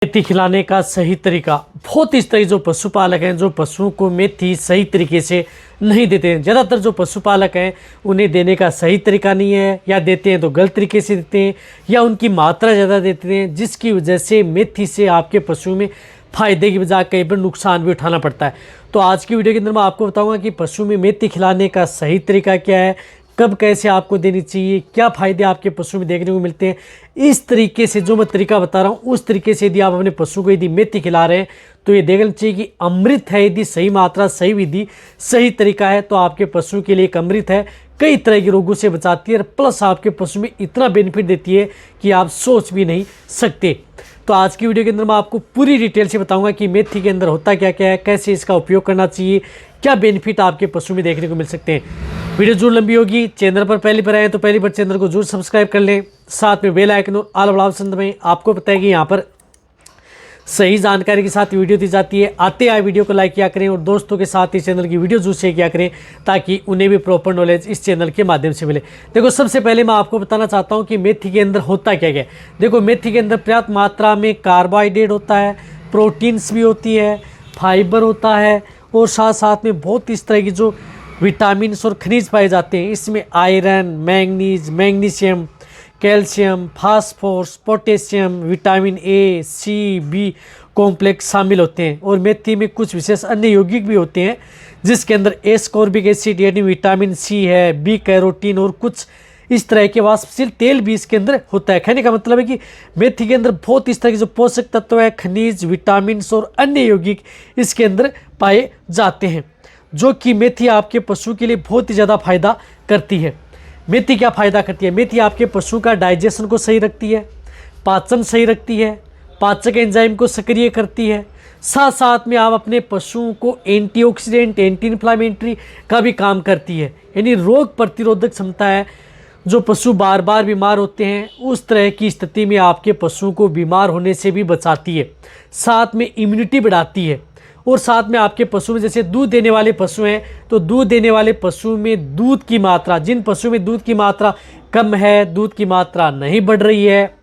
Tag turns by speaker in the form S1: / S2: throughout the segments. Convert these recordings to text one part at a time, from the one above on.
S1: मेथी खिलाने का सही तरीका। बहुत इस तरह जो पशुपालक हैं जो पशुओं को मेथी सही तरीके से नहीं देते हैं। ज़्यादातर जो पशुपालक हैं उन्हें देने का सही तरीका नहीं है, या देते हैं तो गलत तरीके से देते हैं, या उनकी मात्रा ज़्यादा देते हैं, जिसकी वजह से मेथी से आपके पशु में फ़ायदे की बजाय कई बार नुकसान भी उठाना पड़ता है। तो आज की वीडियो के अंदर मैं आपको बताऊँगा कि पशु में मेथी खिलाने का सही तरीका क्या है, कब कैसे आपको देनी चाहिए, क्या फ़ायदे आपके पशु में देखने को मिलते हैं। इस तरीके से जो मैं तरीका बता रहा हूँ उस तरीके से यदि आप अपने पशु को यदि मेथी खिला रहे हैं तो ये देखना चाहिए कि अमृत है। यदि सही मात्रा, सही विधि, सही तरीका है तो आपके पशु के लिए एक अमृत है। कई तरह के रोगों से बचाती है, प्लस आपके पशु में इतना बेनिफिट देती है कि आप सोच भी नहीं सकते। तो आज की वीडियो के अंदर मैं आपको पूरी डिटेल से बताऊंगा कि मेथी के अंदर होता क्या क्या है, कैसे इसका उपयोग करना चाहिए, क्या बेनिफिट आपके पशु में देखने को मिल सकते हैं। वीडियो जरूर लंबी होगी। चैनल पर पहली बार आए तो पहली बार चैनल को जरूर सब्सक्राइब कर लें, साथ में बेल आइकन और ऑल ऑप्शन दबाएं। आपको पता है कि यहाँ पर सही जानकारी के साथ वीडियो दी जाती है। आते आए वीडियो को लाइक किया करें और दोस्तों के साथ इस चैनल की वीडियो जरूर शेयर किया करें ताकि उन्हें भी प्रॉपर नॉलेज इस चैनल के माध्यम से मिले। देखो, सबसे पहले मैं आपको बताना चाहता हूं कि मेथी के अंदर होता क्या क्या है। देखो, मेथी के अंदर पर्याप्त मात्रा में कार्बोहाइड्रेट होता है, प्रोटीन्स भी होती है, फाइबर होता है, और साथ साथ में बहुत इस तरह की जो विटामिन और खनिज पाए जाते हैं। इसमें iron, manganese, magnesium, calcium, phosphorus, potassium, vitamin A, C, B complex शामिल होते हैं। और मेथी में कुछ विशेष अन्य यौगिक भी होते हैं जिसके अंदर एस्कॉर्बिक एसिड यानी विटामिन सी है, बी कैरोटीन और कुछ इस तरह के वाष्पशील तेल भी इसके अंदर होता है। कहने का मतलब है कि मेथी के अंदर बहुत इस तरह के जो पोषक तत्व है, खनिज, विटामिन और अन्य यौगिक इसके अंदर पाए जाते हैं, जो कि मेथी आपके पशु के लिए बहुत ही ज़्यादा फायदा करती है। मेथी क्या फ़ायदा करती है? मेथी आपके पशु का डाइजेशन को सही रखती है, पाचन सही रखती है, पाचक एंजाइम को सक्रिय करती है, साथ साथ में आप अपने पशुओं को एंटीऑक्सीडेंट, एंटी इन्फ्लामेटरी का भी काम करती है। यानी रोग प्रतिरोधक क्षमता है। जो पशु बार बार बीमार होते हैं उस तरह की स्थिति में आपके पशुओं को बीमार होने से भी बचाती है, साथ में इम्यूनिटी बढ़ाती है। और साथ में आपके पशु में जैसे दूध देने वाले पशु हैं तो दूध देने वाले पशु में दूध की मात्रा, जिन पशु में दूध की मात्रा कम है, दूध की मात्रा नहीं बढ़ रही है,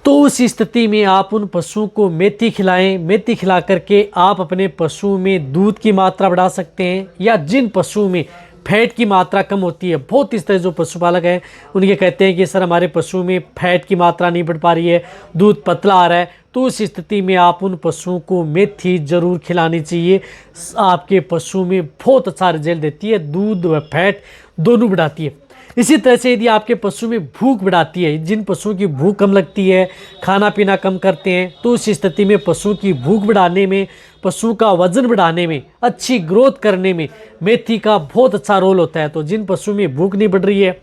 S1: तो उस स्थिति में आप उन पशुओं को मेथी खिलाएं। मेथी खिला करके आप अपने पशु में दूध की मात्रा बढ़ा सकते हैं। या जिन पशुओं में फैट की मात्रा कम होती है, बहुत इस तरह जो पशुपालक हैं उनके कहते हैं कि सर हमारे पशु में फैट की मात्रा नहीं बढ़ पा रही है, दूध पतला आ रहा है, तो उस स्थिति में आप उन पशुओं को मेथी जरूर खिलानी चाहिए। आपके पशु में बहुत अच्छा रिजल्ट देती है, दूध व फैट दोनों बढ़ाती है। इसी तरह से यदि आपके पशु में भूख बढ़ाती है, जिन पशुओं की भूख कम लगती है, खाना पीना कम करते हैं, तो उस स्थिति में पशु की भूख बढ़ाने में, पशु का वजन बढ़ाने में, अच्छी ग्रोथ करने में मेथी का बहुत अच्छा रोल होता है। तो जिन पशु में भूख नहीं बढ़ रही है,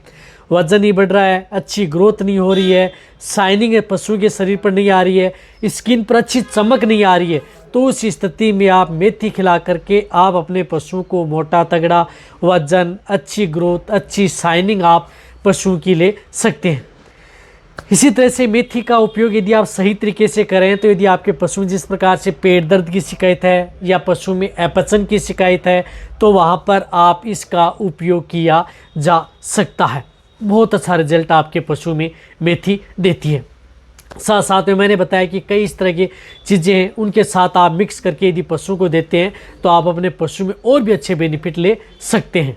S1: वजन नहीं बढ़ रहा है, अच्छी ग्रोथ नहीं हो रही है, शाइनिंग पशु के शरीर पर नहीं आ रही है, स्किन पर अच्छी चमक नहीं आ रही है, तो उस स्थिति में आप मेथी खिला करके आप अपने पशु को मोटा तगड़ा वजन, अच्छी ग्रोथ, अच्छी शाइनिंग आप पशु की ले सकते हैं। इसी तरह से मेथी का उपयोग यदि आप सही तरीके से करें तो यदि आपके पशु में जिस प्रकार से पेट दर्द की शिकायत है या पशु में अपचन की शिकायत है तो वहाँ पर आप इसका उपयोग किया जा सकता है। बहुत अच्छा रिजल्ट आपके पशु में मेथी देती है। साथ साथ में मैंने बताया कि कई इस तरह की चीज़ें हैं, उनके साथ आप मिक्स करके यदि पशु को देते हैं तो आप अपने पशु में और भी अच्छे बेनिफिट ले सकते हैं।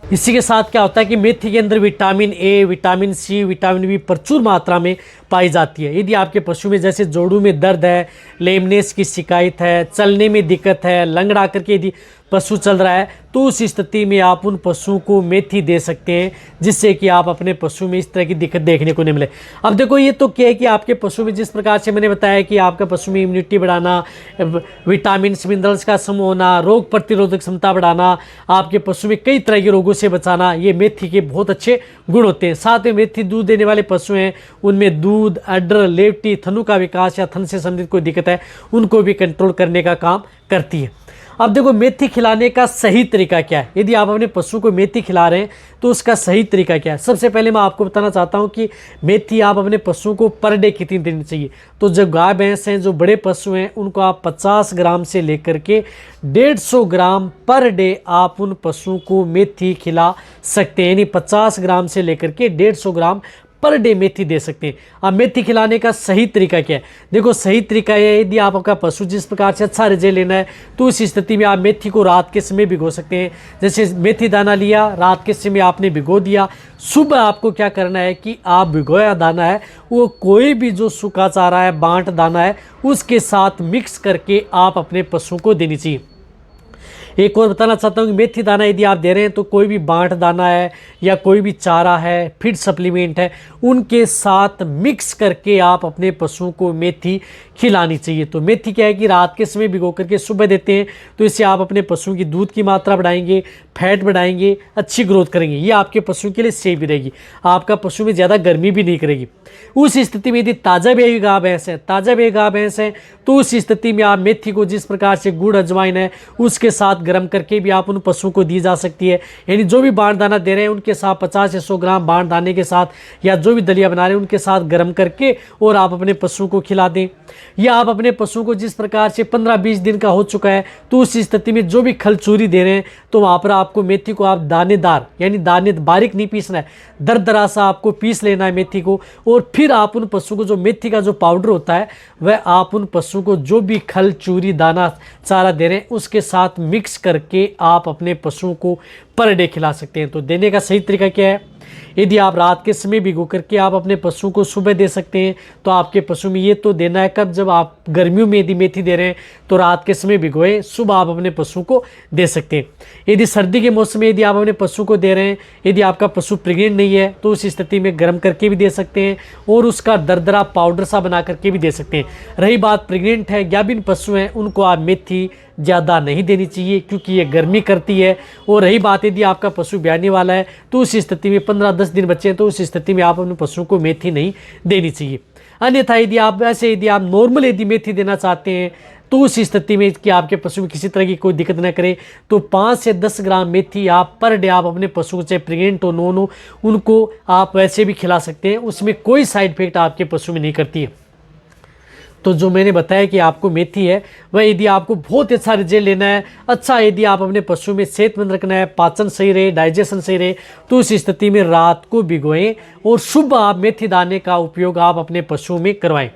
S1: इसी के साथ क्या होता है कि मेथी के अंदर vitamin A, vitamin C, vitamin B प्रचुर मात्रा में पाई जाती है। यदि आपके पशु में जैसे जोड़ों में दर्द है, लेमनेस की शिकायत है, चलने में दिक्कत है, लंगड़ा करके यदि पशु चल रहा है तो उस स्थिति में आप उन पशुओं को मेथी दे सकते हैं, जिससे कि आप अपने पशु में इस तरह की दिक्कत देखने को नहीं मिले। अब देखो, ये तो क्या है कि आपके पशु में जिस प्रकार से मैंने बताया कि आपका पशु में इम्यूनिटी बढ़ाना, विटामिन मिनरल्स का समूह होना, रोग प्रतिरोधक क्षमता बढ़ाना, आपके पशु में कई तरह के रोगों से बचाना, ये मेथी के बहुत अच्छे गुण होते हैं। साथ में मेथी दूध देने वाले पशु हैं उनमें दूध, अडर, लेवटी, थनों का विकास या थन से संबंधित कोई दिक्कत है उनको भी कंट्रोल करने का काम करती है। अब देखो, मेथी खिलाने का सही तरीका क्या है। यदि आप अपने पशु को मेथी खिला रहे हैं तो उसका सही तरीका क्या है। सबसे पहले मैं आपको बताना चाहता हूं कि मेथी आप अपने पशु को पर डे कितनी देनी चाहिए। तो जो गाय भैंस हैं, जो बड़े पशु हैं, उनको आप 50 ग्राम से लेकर के 150 ग्राम पर डे आप उन पशुओं को मेथी खिला सकते हैं। यानी 50 ग्राम से लेकर के 150 ग्राम पर डे मेथी दे सकते हैं। अब मेथी खिलाने का सही तरीका क्या है? देखो, सही तरीका है, यदि आपका पशु जिस प्रकार से अच्छा रिजल्ट लेना है तो उस स्थिति में आप मेथी को रात के समय भिगो सकते हैं। जैसे मेथी दाना लिया, रात के समय आपने भिगो दिया, सुबह आपको क्या करना है कि आप भिगोया दाना है वो कोई भी जो सूखा चारा है, बांट दाना है, उसके साथ मिक्स करके आप अपने पशु को देनी चाहिए। एक और बताना चाहता हूँ कि मेथी दाना यदि आप दे रहे हैं तो कोई भी बांट दाना है या कोई भी चारा है, फीड सप्लीमेंट है, उनके साथ मिक्स करके आप अपने पशुओं को मेथी खिलानी चाहिए। तो मेथी क्या है कि रात के समय भिगो करके सुबह देते हैं, तो इससे आप अपने पशुओं की दूध की मात्रा बढ़ाएंगे, फैट बढ़ाएंगे, अच्छी ग्रोथ करेंगे। ये आपके पशु के लिए सेफ भी रहेगी, आपका पशु में ज़्यादा गर्मी भी नहीं करेगी। उस स्थिति में यदि ताज़ा ब्याई गाय भैंस है तो उस स्थिति में आप मेथी को जिस प्रकार से गुड़ अजवाइन है उसके साथ गर्म करके भी आप उन पशुओं को दी जा सकती है। यानी जो भी बांट दाना दे रहे हैं उनके साथ 50 से 100 ग्राम बांट दाने के साथ या जो भी दलिया बना रहे हैं उनके साथ गर्म करके और आप अपने पशु को खिला दें। या आप अपने पशु को जिस प्रकार से 15-20 दिन का हो चुका है तो उस स्थिति में जो भी खल चूरी दे रहे हैं तो वहाँ पर आपको मेथी को आप दानेदार यानी दाने बारीक नहीं पीसना है, दरदरा सा आपको पीस लेना है मेथी को। और फिर आप उन पशु को जो मेथी का जो पाउडर होता है वह आप उन पशु को जो भी खल चूरी दाना चारा दे रहे हैं उसके साथ मिक्स करके आप अपने पशुओं को पर डे खिला सकते हैं। तो देने का सही तरीका क्या है? यदि आप रात के समय भिगो करके आप अपने पशु को सुबह दे सकते हैं तो आपके पशु में ये तो देना है कब, जब आप गर्मियों में यदि मेथी दे रहे हैं तो रात के समय भिगोए, सुबह आप अपने पशु को दे सकते हैं। यदि सर्दी के मौसम में यदि आप अपने पशु को दे रहे हैं, यदि आपका पशु प्रेग्नेंट नहीं है तो उस स्थिति में गर्म करके भी दे सकते हैं और उसका दरदरा पाउडर सा बना करके भी दे सकते हैं। रही बात प्रेग्नेंट है, गाभिन पशु हैं, उनको आप मेथी ज़्यादा नहीं देनी चाहिए क्योंकि ये गर्मी करती है। और रही बात यदि आपका पशु ब्याने वाला है तो उस स्थिति में 15-10 दिन बच्चे हैं तो उस स्थिति में आप अपने पशु को मेथी नहीं देनी चाहिए। अन्यथा यदि आप नॉर्मल यदि मेथी देना चाहते हैं तो उस स्थिति में कि आपके पशु में किसी तरह की कोई दिक्कत न करे तो 5 से 10 ग्राम मेथी आप पर डे आप अपने पशु को, चाहे प्रेग्नेंट हो नॉन हो, उनको आप वैसे भी खिला सकते हैं। उसमें कोई साइड इफेक्ट आपके पशु में नहीं करती है। तो जो मैंने बताया कि आपको मेथी है वह यदि आपको बहुत अच्छा रिजल्ट लेना है, अच्छा यदि आप अपने पशु में सेहतमंद रखना है, पाचन सही रहे, डाइजेशन सही रहे, तो इस स्थिति में रात को भिगोएं और सुबह आप मेथी दाने का उपयोग आप अपने पशु में करवाएं।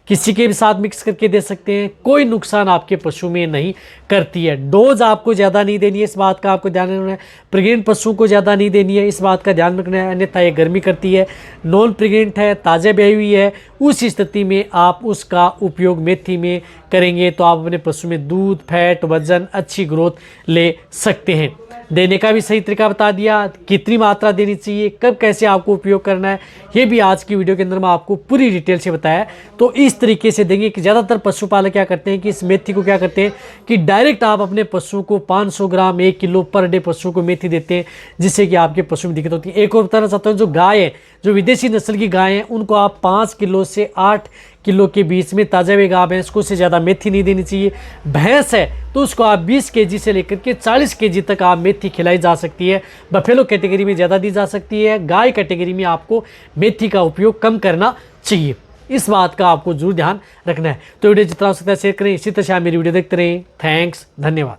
S1: किसी के भी साथ मिक्स करके दे सकते हैं, कोई नुकसान आपके पशु में नहीं करती है। डोज आपको ज़्यादा नहीं देनी है, इस बात का आपको ध्यान रखना है। प्रेग्नेंट पशु को ज़्यादा नहीं देनी है, इस बात का ध्यान रखना है, अन्यथा ये गर्मी करती है। नॉन प्रेग्नेंट है, ताज़ा ब्याई हुई है, उस स्थिति में आप उसका उपयोग मेथी में करेंगे तो आप अपने पशु में दूध, फैट, वजन, अच्छी ग्रोथ ले सकते हैं। देने का भी सही तरीका बता दिया, कितनी मात्रा देनी चाहिए, कब कैसे आपको उपयोग करना है, ये भी आज की वीडियो के अंदर मैं आपको पूरी डिटेल से बताया। तो इस तरीके से देंगे कि ज़्यादातर पशुपालक क्या करते हैं कि इस मेथी को क्या करते हैं कि डायरेक्ट आप अपने पशु को 500 ग्राम 1 किलो पर डे पशु को मेथी देते हैं, जिससे कि आपके पशु में दिक्कत होती है। एक और बताना चाहता हूँ, जो गाय है, जो विदेशी नस्ल की गाय हैं, उनको आप 5 किलो से 8 किलो के बीच में ताज़ा वे गाय भैंस को उससे ज़्यादा मेथी नहीं देनी चाहिए। भैंस है तो उसको आप 20 केजी से लेकर के 40 केजी तक आप मेथी खिलाई जा सकती है। बफेलो कैटेगरी में ज़्यादा दी जा सकती है, गाय कैटेगरी में आपको मेथी का उपयोग कम करना चाहिए। इस बात का आपको जरूर ध्यान रखना है। तो वीडियो जितना हो सकता है शेयर करें, इसी तरह से आप मेरी वीडियो देखते रहें। थैंक्स, धन्यवाद।